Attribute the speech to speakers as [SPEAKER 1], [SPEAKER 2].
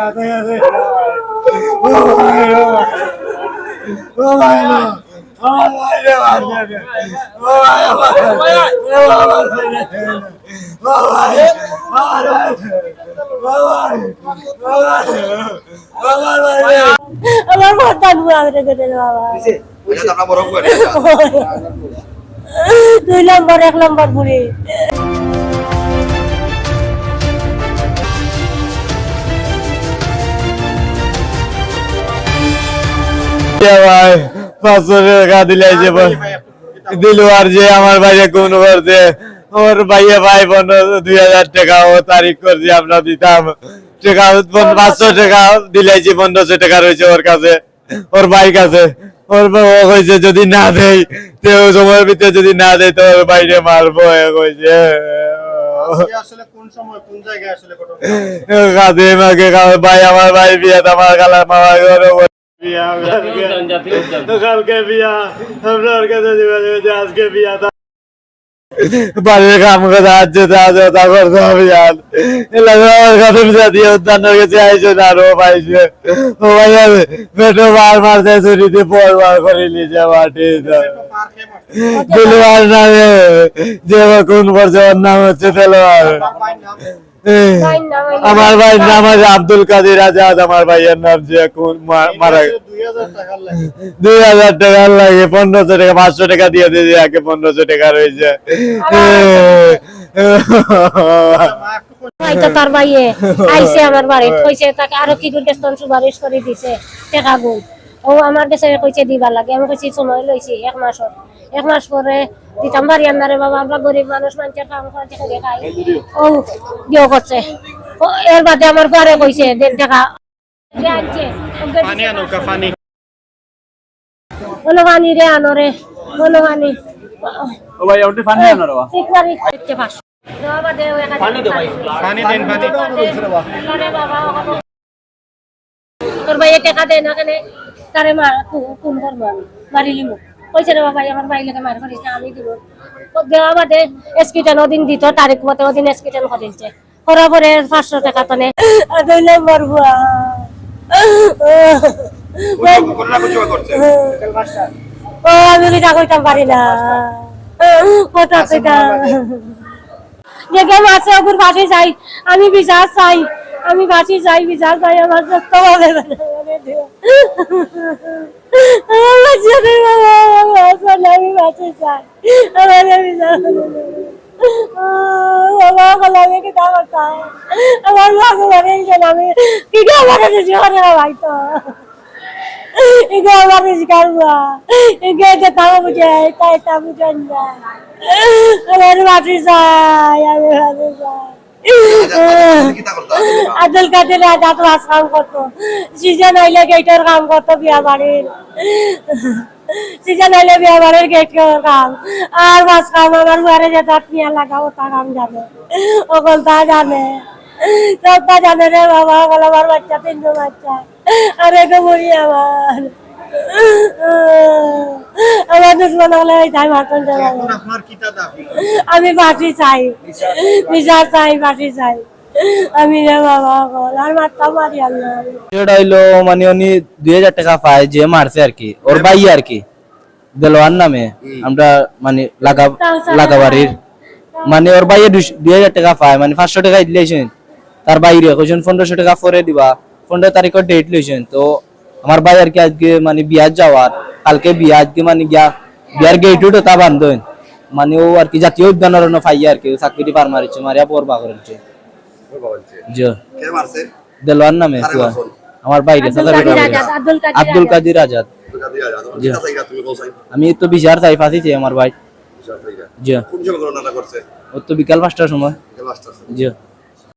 [SPEAKER 1] আমার কথা রেখে দেন বাবা। 2 নম্বর 1 নম্বর বুড়ি।
[SPEAKER 2] ভাই 500 টাকা দিলে দিল আর যে আমার বাইরে কোন করছে ওর ভাইয়া ভাই বোন 2000 টাকা ও তারিখ করছে আমরা দিতাম টাকা 500 টাকা দিলে 1500 টাকা রয়েছে ওর কাছে ওর ভাই কাছে ওর ও কইছে যদি না দেই তো সময়ের ভিতরে যদি না দেই তো ওর বাইরে মারবো কইছে
[SPEAKER 3] আসলে কোন সময় কোন জায়গায় আসলে ঘটনা
[SPEAKER 2] কাঁদে মাকে ভাই আমার ভাই বিয়ে আমার গালা মামা করে কালকে বিয়া আপনার কাছে আজকে বিয়া বাড়ির কাম করে আসছে তা করতে হবে আমার কাছে বিয়া দিয়ে উদ্যানের কাছে আইসে না আরো পাইছে ও ভাই পেটো বার মারতে চুরিতে পর বার করে নিয়েছে মাটি দিলওয়ার নামে যে কোন পর্যায়ে ওর নাম হচ্ছে দেলোয়ার আমার ভাইয়ের নাম আছে আব্দুল কাদের আজাদ আমার ভাইয়ের নাম যে মারা 2000 টাকা লাগে 1500 টাকা 500 টাকা দিয়ে দিয়ে আগে 1500 টাকা রয়েছে
[SPEAKER 1] হয়তো তার ভাইয়ে আইছে আমার বাড়ি কইছে তাকে আরো কি গুরগেস্তন সুপারিশ করে দিছে টাকা গুণ ও আমার কাছে কইছে দিবা লাগে আমি কইছি সময় লইছি 1 মাস পরে দিতাম বাড়ি আন্নারে বাবা আমরা গরিব মানুষ মানুষের কাম করে খাই ও দিও করছে এর বাদে আমার ঘরে কইছে 1.5 টাকা
[SPEAKER 3] পানি আনো পানি
[SPEAKER 1] হলো পানি রে আনো রে হলো পানি
[SPEAKER 2] ও ভাই ওটা পানি আনো রে
[SPEAKER 1] ঠিক বাড়ি দিতে পাস বাবা দে
[SPEAKER 3] পানি দাও ভাই পানি দেন পানি
[SPEAKER 1] আরে বাবা তোর ভাই টাকা দে না কেন তারে মা কোন করব আমি মারি লিমু কইছে রে বাবা আমার ভাই লাগে মার করিস না আমি দিব দেওয়া বাদে এসকিটান ওদিন দিত তারিখ মতে ওদিন এসকিটান করিলছে করার পরে 500 টাকা তনে 2 নম্বর বুয়া ও আমি বিটা কইতাম পারি না কথা থেকে যে মাসে ওপর ফাঁসি যাই আমি বিচার চাই আমি ফাঁসি যাই বিচার চাই আমার সত্য হবে আমি ফাঁসি চাই আমার বিচার আমি কি করতাম আমার ভগবান আমি কি আমার ভাই তো আমার করবা তাও বুঝে তাই তা বুঝেন না আমার ফাঁসি চাই আমি ফাঁসি চাই আব্দুল কাদের রাজাত মাছ কাম করতো সিজন আইলে গেটের কাম করতো বিয়া বাড়ির সিজন আইলে বিয়া বাড়ির গেটের কাম আর মাছ কাম আমার ঘরে যে তার পিয়া লাগাও তা কাম জানে ওগুলো তা জানে সবটা জানে রে বাবা ওগুলো আমার বাচ্চা 3 বাচ্চা আর এটা বলি আমার দুশ্মন হলে তাই মারতেন আমি ফাঁসি চাই বিচার চাই ফাঁসি চাই আমি রে বাবা আর মারতাম মারি আল্লাহ
[SPEAKER 4] এটা হইলো মানে উনি 2000 টাকা পায় যে মারছে আর কি ওর ভাই আর কি দেলোয়ার নামে আমরা মানে লাগাবাড়ির মানে ওর ভাইয়ে 2000 টাকা পায় মানে 500 টাকা দিলেছেন তার বাইরে কইছেন 1500 টাকা পরে দিবা 15 তারিখের ডেট লইছেন তো আমার ভাই আর কি আজকে মানে বিয়া যাওয়ার কালকে বিয়া আজকে মানে গিয়া বিয়ার গেট উঠো তা বান্ধন মানে ও আর কি জাতীয় উদ্যানের ফাই আর কি চাকরি পার মারিছে মারিয়া পর বা করেছে জি কে মারছে দেলোয়ার নামে আমার বাইরে আব্দুল কাদের আজাদ আমি তো বিচার চাই ফাঁসি চাই আমার ভাই জি কোন সময় ঘটনাটা করছে ও তো বিকাল 5টার সময় জি